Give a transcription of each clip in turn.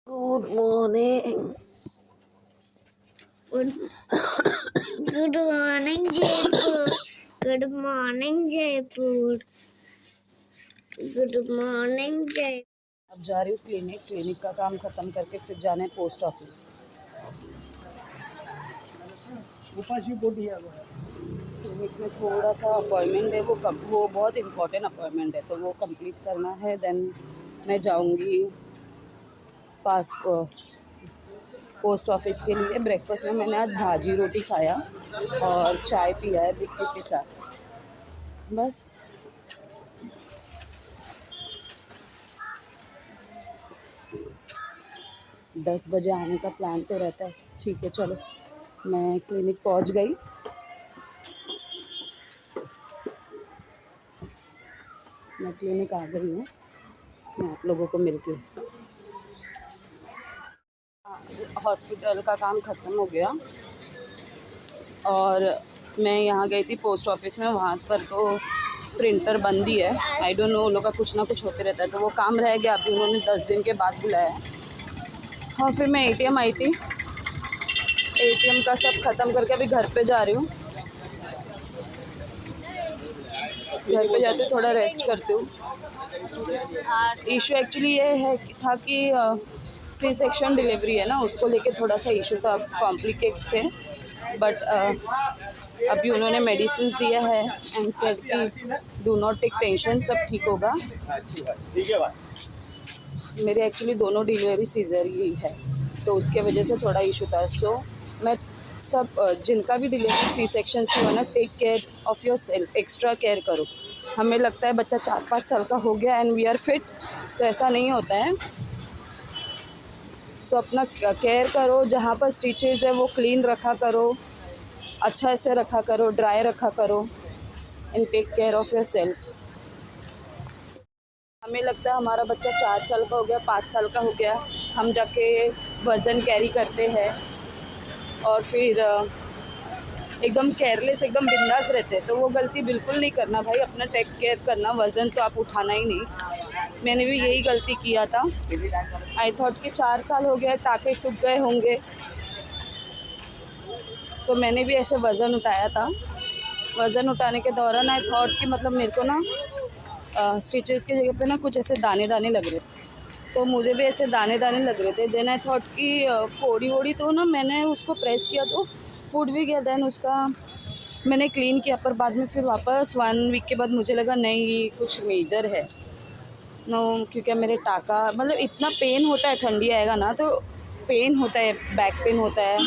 Good morning. Good, good morning, Jaipur. Good morning, Jaipur. Good morning, Jaipur. अब जा रही हूँ क्लिनिक का काम ख़त्म करके फिर जाना है पोस्ट ऑफिस। क्लिनिक में थोड़ा सा अपॉइंटमेंट है, वो बहुत इम्पोर्टेंट अपॉइंटमेंट है, तो वो कंप्लीट करना है। देन मैं जाऊँगी पोस्ट ऑफिस के लिए। ब्रेकफास्ट में मैंने आज भाजी रोटी खाया और चाय पिया है बिस्किट के साथ, बस। 10 बजे आने का प्लान तो रहता है। ठीक है, चलो मैं क्लिनिक पहुंच गई। मैं क्लिनिक आ गई हूँ, मैं आप लोगों को मिलती हूँ। हॉस्पिटल का काम ख़त्म हो गया और मैं यहाँ गई थी पोस्ट ऑफिस में। वहाँ पर तो प्रिंटर बंद ही है। आई डोंट नो, लोग का कुछ ना कुछ होते रहता है, तो वो काम रह गया। अभी उन्होंने 10 दिन के बाद बुलाया है। और फिर मैं ATM आई थी, ATM का सब ख़त्म करके अभी घर पे जा रही हूँ। घर पे जाते थोड़ा रेस्ट करती हूँ। इशू एक्चुअली ये था कि सी सेक्शन डिलीवरी है ना, उसको लेके थोड़ा सा इशू था, कॉम्प्लिकेट्स थे। बट अभी उन्होंने मेडिसिन दिया है एंड सेड कि डू नॉट टेक टेंशन, सब ठीक होगा। मेरे एक्चुअली दोनों डिलीवरी सीजर ही है, तो उसके वजह से थोड़ा इशू था। सो मैं सब जिनका भी डिलीवरी सी सेक्शन से हो ना, take care of yourself, extra care करो। हमें लगता है बच्चा 4-5 साल का हो गया एंड वी आर फिट, तो ऐसा नहीं होता है। सो अपना केयर करो, जहाँ पर स्टिचेज़ है वो क्लीन रखा करो, अच्छा से रखा करो, ड्राई रखा करो and take care of yourself. हमें लगता है हमारा बच्चा 4 साल का हो गया, 5 साल का हो गया, हम जाके वज़न कैरी करते हैं और फिर एकदम केयरलेस, एकदम बिंदास रहते हैं। तो वो गलती बिल्कुल नहीं करना भाई, अपना टेक केयर करना। वज़न तो आप उठाना ही नहीं। मैंने भी यही गलती किया था। आई थॉट कि 4 साल हो गए, टाँके सूख गए होंगे, तो मैंने भी ऐसे वज़न उठाया था। वज़न उठाने के दौरान आई थॉट कि मतलब मेरे को ना स्टिचेस की जगह पे ना कुछ ऐसे दाने दाने लग रहे थे, तो मुझे भी ऐसे दाने दाने लग रहे थे। देन आई थॉट कि फोड़ी वोड़ी, तो ना मैंने उसको प्रेस किया तो फूड भी गया। देन उसका मैंने क्लीन किया, पर बाद में फिर वापस 1 वीक के बाद मुझे लगा नहीं, कुछ मेजर है। नो, क्योंकि मेरे टाका मतलब इतना पेन होता है, ठंडी आएगा ना तो पेन होता है, बैक पेन होता है,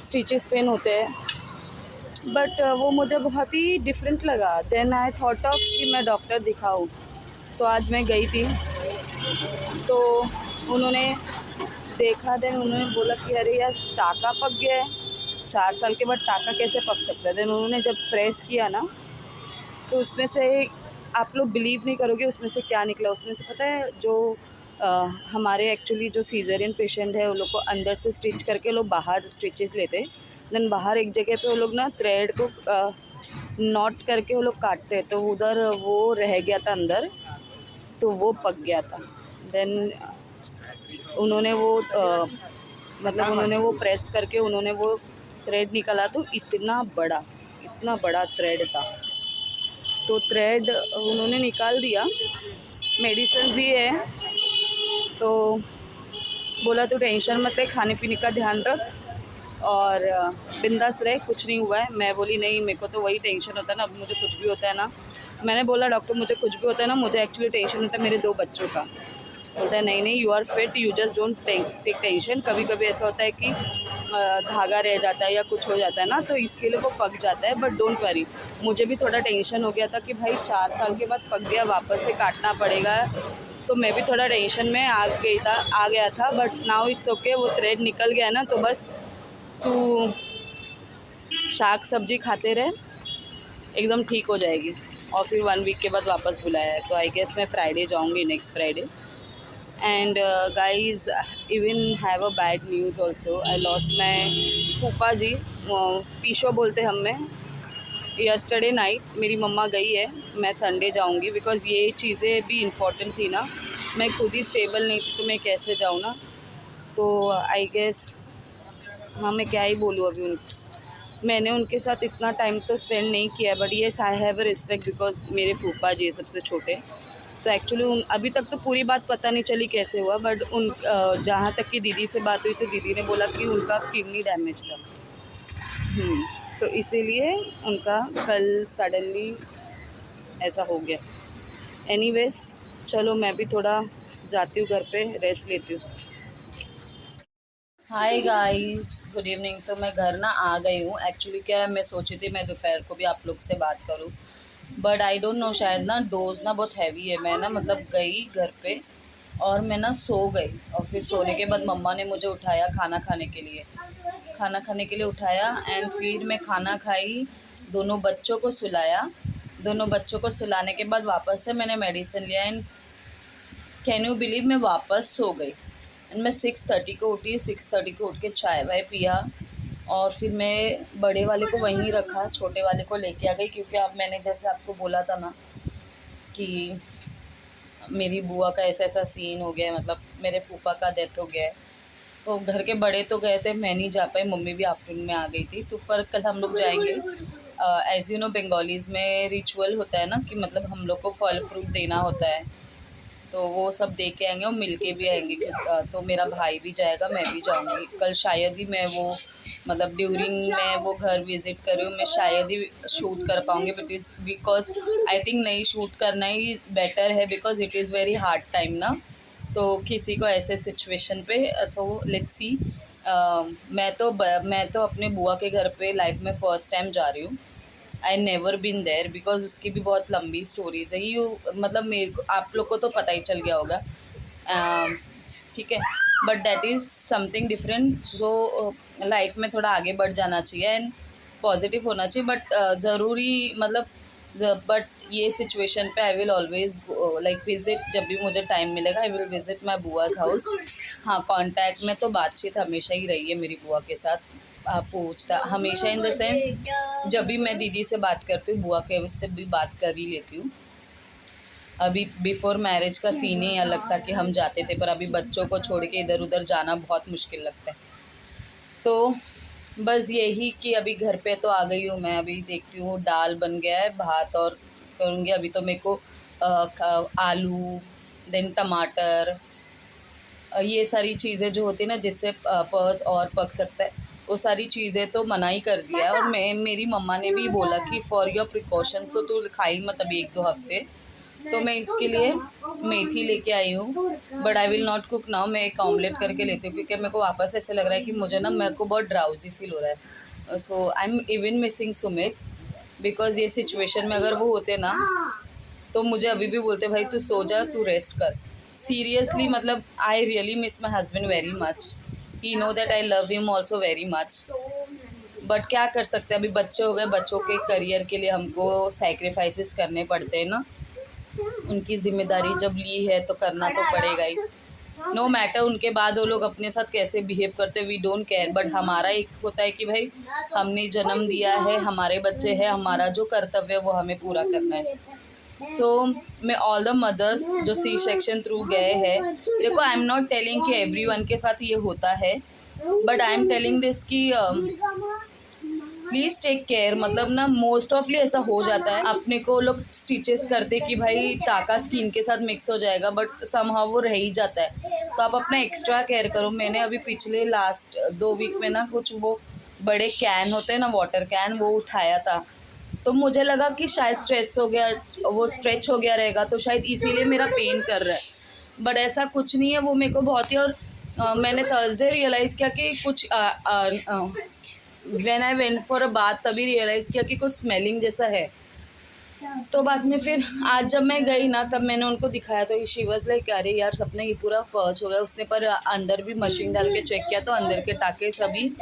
स्टिचेस पेन होते हैं। बट वो मुझे बहुत ही डिफरेंट लगा। देन आई थॉट ऑफ कि मैं डॉक्टर दिखाऊं, तो आज मैं गई थी, तो उन्होंने देखा। देन उन्होंने बोला कि अरे यार, टाका पक गया है, 4 साल के बाद टाका कैसे पक सकता है। देन उन्होंने जब प्रेस किया ना, तो उसमें से आप लोग बिलीव नहीं करोगे उसमें से क्या निकला। उसमें से पता है, जो हमारे एक्चुअली जो सीजरियन पेशेंट है, उन लोग को अंदर से स्टिच करके लोग बाहर स्टिचेस लेते हैं। देन बाहर एक जगह पे वो लोग ना थ्रेड को नॉट करके वो लोग काटते हैं, तो उधर वो रह गया था अंदर, तो वो पक गया था। देन उन्होंने वो मतलब उन्होंने वो प्रेस करके उन्होंने वो थ्रेड निकाला, तो इतना बड़ा थ्रेड था। तो थ्रेड उन्होंने निकाल दिया, मेडिसिन दिए है, तो बोला तो टेंशन मत ले, खाने पीने का ध्यान रख और बिंदास रहे, कुछ नहीं हुआ है। मैं बोली नहीं, मेरे को तो वही टेंशन होता है ना, अब मुझे कुछ भी होता है ना। मैंने बोला डॉक्टर, मुझे कुछ भी होता है ना, मुझे एक्चुअली टेंशन होता है मेरे 2 बच्चों का। बोलता है नहीं, you are fit, you just don't take tension. कभी कभी ऐसा होता है कि धागा रह जाता है या कुछ हो जाता है ना, तो इसके लिए वो पक जाता है, बट डोंट वरी। मुझे भी थोड़ा टेंशन हो गया था कि भाई 4 साल के बाद पक गया, वापस से काटना पड़ेगा, तो मैं भी थोड़ा टेंशन में आ गया था। बट नाउ इट्स ओके, वो थ्रेड निकल गया ना, तो बस तू शाक सब्जी खाते रहे, एकदम ठीक हो जाएगी। और फिर 1 वीक के बाद वापस बुलाया है, तो आई गेस मैं फ्राइडे जाऊँगी, next Friday. And guys, even have a bad news also. I lost my फूफा जी, पीशो बोलते हम में। यस्टरडे नाइट मेरी मम्मा गई है, मैं संडे जाऊंगी, बिकॉज़ ये चीज़ें भी इम्पोर्टेंट थी ना। मैं खुद ही स्टेबल नहीं थी, तो मैं कैसे जाऊँ ना। तो आई गेस हाँ, मैं क्या ही बोलूँ अभी मैंने उनके साथ इतना टाइम तो स्पेंड नहीं किया, but yes I have a respect because मेरे फूफा जी सबसे छोटे। तो एक्चुअली अभी तक तो पूरी बात पता नहीं चली कैसे हुआ, बट जहाँ तक कि दीदी से बात हुई तो दीदी ने बोला कि उनका किडनी डैमेज था। तो इसीलिए उनका कल सडनली ऐसा हो गया। एनीवेज चलो मैं भी थोड़ा जाती हूँ घर पे, रेस्ट लेती हूँ। Hi guys, good evening. तो मैं घर ना आ गई हूँ। एक्चुअली क्या है, मैं सोची थी मैं दोपहर को भी आप लोग से बात करूँ, बट आई डोंट नो, शायद ना डोज ना बहुत हैवी है। मैं ना मतलब गई घर पे और मैं ना सो गई, और फिर सोने के बाद मम्मा ने मुझे उठाया खाना खाने के लिए उठाया, एंड फिर मैं खाना खाई, दोनों बच्चों को सुलाया। दोनों बच्चों को सुलाने के बाद वापस से मैंने मेडिसिन लिया, एंड कैन यू बिलीव मैं वापस सो गई। एंड मैं 6:30 को उठी, 6:30 को उठ के चाय वाय पिया, और फिर मैं बड़े वाले को वहीं रखा, छोटे वाले को लेके आ गई, क्योंकि अब मैंने जैसे आपको बोला था ना कि मेरी बुआ का ऐसा ऐसा सीन हो गया है, मतलब मेरे फूफा का डेथ हो गया है। तो घर के बड़े तो गए थे, मैं नहीं जा पाई, मम्मी भी आफ्टरनून में आ गई थी। तो पर कल हम लोग जाएंगे। एज़ यू नो, बंगालीज़ में रिचुअल होता है ना कि मतलब हम लोग को फल फ्रूट देना होता है, तो वो सब दे के आएंगे और मिल के भी आएंगे। तो मेरा भाई भी जाएगा, मैं भी जाऊंगी कल। शायद ही मैं वो मतलब ड्यूरिंग मैं वो घर विज़िट कर रही हूँ, मैं शायद ही शूट कर पाऊँगी, but is because I think नहीं शूट करना ही बेटर है, because it is very hard time ना। तो किसी को ऐसे सिचुएशन पे, सो लेट्स सी। मैं तो अपने बुआ के घर पे लाइफ में फ़र्स्ट टाइम जा रही हूँ। I never been there, because उसकी भी बहुत लंबी स्टोरीज है। यू मतलब मेरे को, आप लोग को तो पता ही चल गया होगा, ठीक है, but that is something different. So life में थोड़ा आगे बढ़ जाना चाहिए एंड पॉजिटिव होना चाहिए, बट ज़रूरी मतलब बट ये सिचुएशन पे I will always like visit, जब भी मुझे टाइम मिलेगा आई विल विज़िट माई बुआज़ हाउस। हाँ, कांटेक्ट में तो बातचीत हमेशा ही रही है मेरी बुआ के साथ। पूछता हमेशा इन द सेंस, जब भी मैं दीदी से बात करती हूँ, बुआ के उससे भी बात कर ही लेती हूँ। अभी बिफोर मैरिज का सीन ही अलग था कि हम जाते थे, पर अभी बच्चों को छोड़ के इधर उधर जाना बहुत मुश्किल लगता है। तो बस यही कि अभी घर पे तो आ गई हूँ मैं। अभी देखती हूँ दाल बन गया है, भात और करूँगी। अभी तो मेरे को आलू, देन टमाटर, ये सारी चीज़ें जो होती है ना जिससे पर्स और पक सकता है, वो सारी चीज़ें तो मना ही कर दिया है। और मेरी मम्मा ने भी बोला कि फॉर योर प्रिकॉशंस तो तू खाई मत अभी 1-2 हफ्ते। तो मैं इसके लिए मेथी लेके आई हूँ, but I will not cook now. मैं एक ऑमलेट करके लेती हूँ, क्योंकि मेरे को वापस ऐसे लग रहा है कि मुझे ना, मेरे को बहुत ड्राउजी फील हो रहा है। So I am even missing Sumit, because ये सिचुएशन में अगर वो होते ना तो मुझे अभी भी बोलते भाई तू सो जा, तू रेस्ट कर। सीरियसली मतलब I really miss my husband very much. He know that I love him also very much, but क्या कर सकते हैं, अभी बच्चे हो गए, बच्चों के करियर के लिए हमको सैक्रिफाइसेस करने पड़ते हैं ना। उनकी जिम्मेदारी जब ली है तो करना तो पड़ेगा ही, नो मैटर उनके बाद वो लोग अपने साथ कैसे बिहेव करते, वी डोंट केयर। बट हमारा एक होता है कि भाई हमने जन्म दिया है, हमारे बच्चे हैं, हमारा जो कर्तव्य है वो हमें पूरा करना है। सो मैं ऑल द मदर्स जो सी सेक्शन थ्रू गए हैं, देखो आई एम नॉट टेलिंग कि एवरीवन के साथ ये होता है, but I am telling this कि प्लीज़ टेक केयर। मतलब ना मोस्ट ऑफली ऐसा हो जाता है, अपने को लोग स्टिचेस करते कि भाई टाका स्किन के साथ मिक्स हो जाएगा, बट समहाउ वो रह ही जाता है। तो आप अपना एक्स्ट्रा केयर करो। मैंने अभी पिछले लास्ट 2 वीक में ना कुछ वो बड़े कैन होते हैं ना, वाटर कैन, वो उठाया था। तो मुझे लगा कि शायद स्ट्रेस हो गया, वो स्ट्रेच हो गया रहेगा, तो शायद इसीलिए मेरा पेन कर रहा है, बट ऐसा कुछ नहीं है। वो मेरे को बहुत ही, और मैंने थर्सडे रियलाइज़ किया कि कुछ when I went for a bath तभी रियलाइज़ किया कि कुछ स्मेलिंग जैसा है। तो बाद में फिर आज जब मैं गई ना, तब मैंने उनको दिखाया, तो शी वाज लाइक अरे यार सपना ये पूरा पर्च हो गया। उसने पर अंदर भी मशीन डाल के चेक किया, तो अंदर के टाके सभी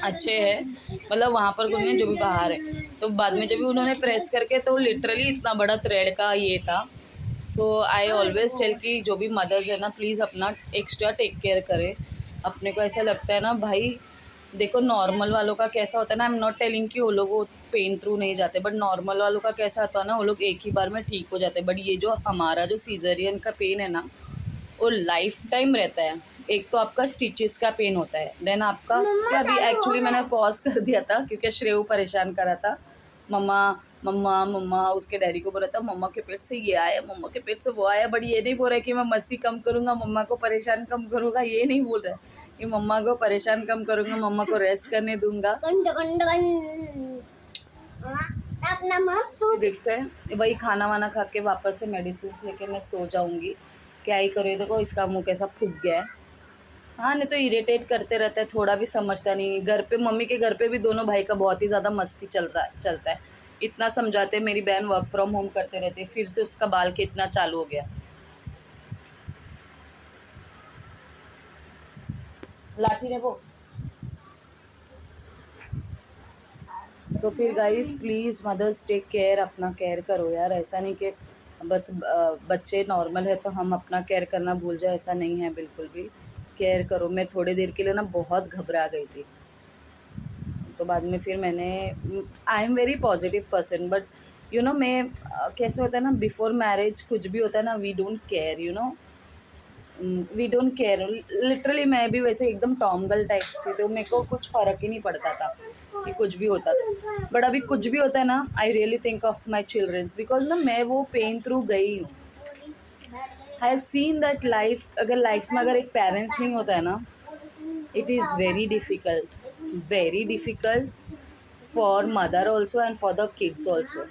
अच्छे हैं, मतलब वहाँ पर कुछ नहीं, जो भी बाहर है। तो बाद में जब भी उन्होंने प्रेस करके, तो लिटरली इतना बड़ा थ्रेड का ये था। सो आई ऑलवेज टेल कि जो भी मदर्स है ना, प्लीज़ अपना एक्स्ट्रा टेक केयर करें। अपने को ऐसा लगता है ना भाई, देखो नॉर्मल वालों का कैसा होता है ना, आई एम नॉट टेलिंग कि वो लोग वो पेन थ्रू नहीं जाते, बट नॉर्मल वालों का कैसा होता है ना, वो लोग एक ही बार में ठीक हो जाते हैं। बट ये जो हमारा जो सीजरियन का पेन है ना, और लाइफ टाइम रहता है। एक तो आपका स्टिचेस का पेन होता है, देन आपका क्या, अभी एक्चुअली मैंने पॉज कर दिया था क्योंकि श्रेयू परेशान कर रहा था, मम्मा मम्मा मम्मा, उसके डैडी को बोला था मम्मा के पेट से ये आया, मम्मा के पेट से वो आया, बट ये नहीं बोल रहा है कि मैं मस्ती कम करूँगा, मम्मा को परेशान कम करूँगा, ये नहीं बोल रहा है कि मम्मा को परेशान कम करूँगा, मम्मा को रेस्ट करने दूंगा। अपना मत तू देखते हैं, वही खाना वाना खा के वापस से मेडिसिन लेके मैं सो जाऊंगी। क्या ही करूँ, देखो इसका मुंह कैसा फूक गया है। हाँ, नहीं तो इरिटेट करते रहता है, थोड़ा भी समझता नहीं। घर पे, मम्मी के घर पे भी दोनों भाई का बहुत ही ज़्यादा मस्ती चलता है। इतना समझाते, मेरी बहन वर्क फ्रॉम होम करते रहते, फिर से उसका बाल खींचना चालू हो गया। लाठी ने वो, तो फिर guys please mothers take care, अपना केयर करो यार। ऐसा नहीं कि बस बच्चे नॉर्मल है तो हम अपना केयर करना भूल जाए, ऐसा नहीं है बिल्कुल भी। केयर करो। मैं थोड़ी देर के लिए ना बहुत घबरा गई थी, तो बाद में फिर मैंने, I am very positive person, but you know मैं कैसे होता है ना, बिफोर मैरिज कुछ भी होता है ना, we don't care, you know, we don't care. Literally मैं भी वैसे एकदम टॉम गर्ल टाइप थी, तो मेरे को कुछ फ़र्क ही नहीं पड़ता था कि कुछ भी होता था। बट अभी कुछ भी होता है ना, I really think of my childrens, because ना मैं वो पेन थ्रू गई हूँ। I have seen that life, अगर लाइफ में अगर एक पेरेंट्स नहीं होता है ना, it is very difficult for mother also and for the kids also.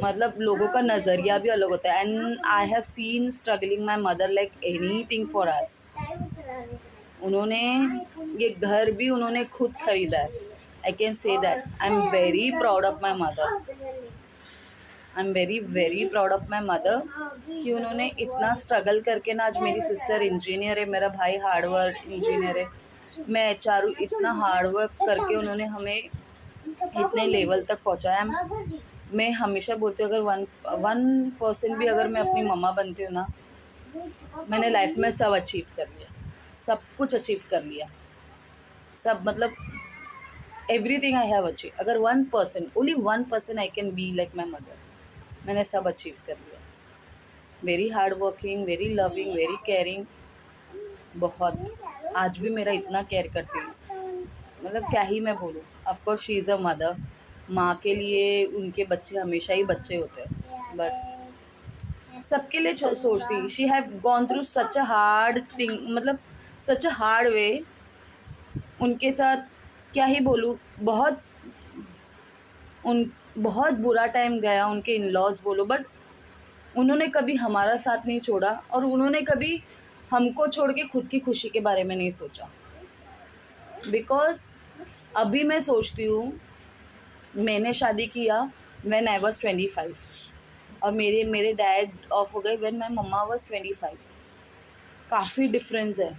मतलब लोगों का नज़रिया भी अलग होता है। And I have seen struggling my mother like anything for us. उन्होंने ये घर भी उन्होंने खुद खरीदा है। I can say that I am very proud of my mother. I am very proud of my mother कि उन्होंने इतना स्ट्रगल करके ना, आज मेरी सिस्टर इंजीनियर है, मेरा भाई हार्डवर्क इंजीनियर है, मैं HR हूँ। इतना हार्डवर्क करके उन्होंने हमें इतने लेवल तक पहुँचाया। मैं हमेशा बोलती हूँ, अगर 1% भी अगर मैं अपनी मम्मा बनती हूँ ना, मैंने लाइफ में सब अचीव कर लिया, सब कुछ अचीव कर लिया, सब मतलब एवरीथिंग आई हैव अचीव। अगर 1%, only 1% I can be like my mother, मैंने सब अचीव कर लिया। Very hard working, very loving, very caring, बहुत। आज भी मेरा इतना केयर करती हूँ, मतलब क्या ही मैं बोलूँ। Of course she is a mother. माँ के लिए उनके बच्चे हमेशा ही बच्चे होते हैं, बट सबके लिए सोचती। She have gone through such a hard thing, मतलब सच अ हार्ड वे। उनके साथ क्या ही बोलूँ, बहुत बुरा टाइम गया, उनके इन लॉज बोलो, बट उन्होंने कभी हमारा साथ नहीं छोड़ा, और उन्होंने कभी हमको छोड़ के खुद की खुशी के बारे में नहीं सोचा। बिकॉज अभी मैं सोचती हूँ, मैंने शादी किया व्हेन आई वाज 25, और मेरे डैड ऑफ हो गए व्हेन माय मम्मा वाज 25। काफ़ी डिफरेंस है,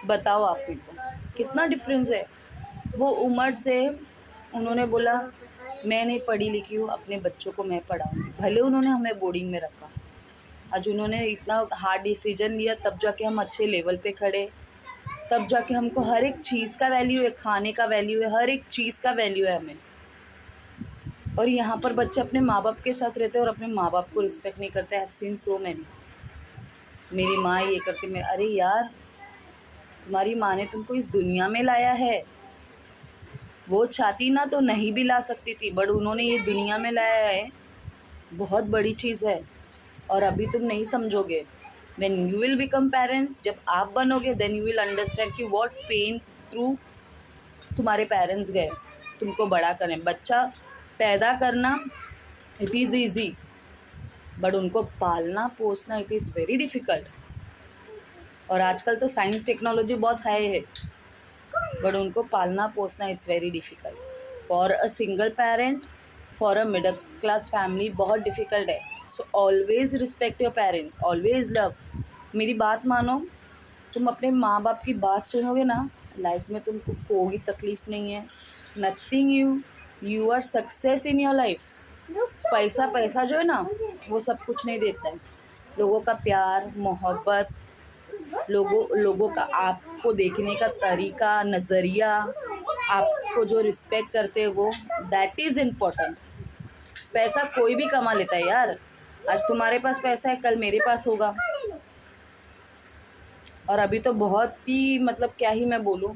बताओ आप ही को कितना डिफरेंस है। वो उम्र से उन्होंने बोला मैं नहीं पढ़ी लिखी हूँ, अपने बच्चों को मैं पढ़ाऊँगी। भले उन्होंने हमें बोर्डिंग में रखा, आज उन्होंने इतना हार्ड डिसीजन लिया, तब जाके हम अच्छे लेवल पे खड़े, तब जाके हमको हर एक चीज़ का वैल्यू है, खाने का वैल्यू है, हर एक चीज़ का वैल्यू है हमें। और यहाँ पर बच्चे अपने माँ बाप के साथ रहते हैं और अपने माँ बाप को रिस्पेक्ट नहीं करते। आई हैव सीन सो मैनी। मेरी माँ ये करती, मैं, अरे यार तुम्हारी माँ ने तुमको इस दुनिया में लाया है, वो चाहती ना तो नहीं भी ला सकती थी, बट उन्होंने ये दुनिया में लाया है, बहुत बड़ी चीज़ है। और अभी तुम नहीं समझोगे, when you will become parents, जब आप बनोगे then you will understand कि what pain through तुम्हारे पेरेंट्स गए तुमको बड़ा करें। बच्चा पैदा करना इट इज़ ईजी, बट उनको पालना पोसना इट इज़ वेरी डिफ़िकल्ट। और आजकल तो साइंस टेक्नोलॉजी बहुत हाई है, बट उनको पालना पोसना it's very difficult. For a single parent, for a middle class family बहुत डिफ़िकल्ट है। So always respect your parents, always love. मेरी बात मानो, तुम अपने माँ बाप की बात सुनोगे ना, लाइफ में तुमको कोई तकलीफ़ नहीं है, nothing. You are success in your life. पैसा जो है ना, वो सब कुछ नहीं देता है। लोगों का प्यार, मोहब्बत, लोगों का आपको देखने का तरीका, नज़रिया, आपको जो रिस्पेक्ट करते हैं वो, दैट इज़ इम्पोर्टेंट। पैसा कोई भी कमा लेता है यार। आज तुम्हारे पास पैसा है, कल मेरे पास होगा, और अभी तो बहुत ही मतलब क्या ही मैं बोलूँ।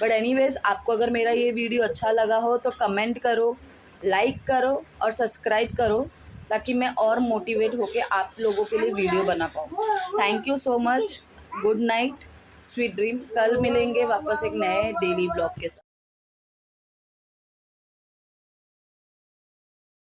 बट एनीवेज, आपको अगर मेरा ये वीडियो अच्छा लगा हो तो कमेंट करो, लाइक करो और सब्सक्राइब करो, ताकि मैं और मोटिवेट होके आप लोगों के लिए वीडियो बना पाऊँ। Thank you so much. Good night, sweet dream. कल मिलेंगे वापस एक नए डेली ब्लॉग के साथ।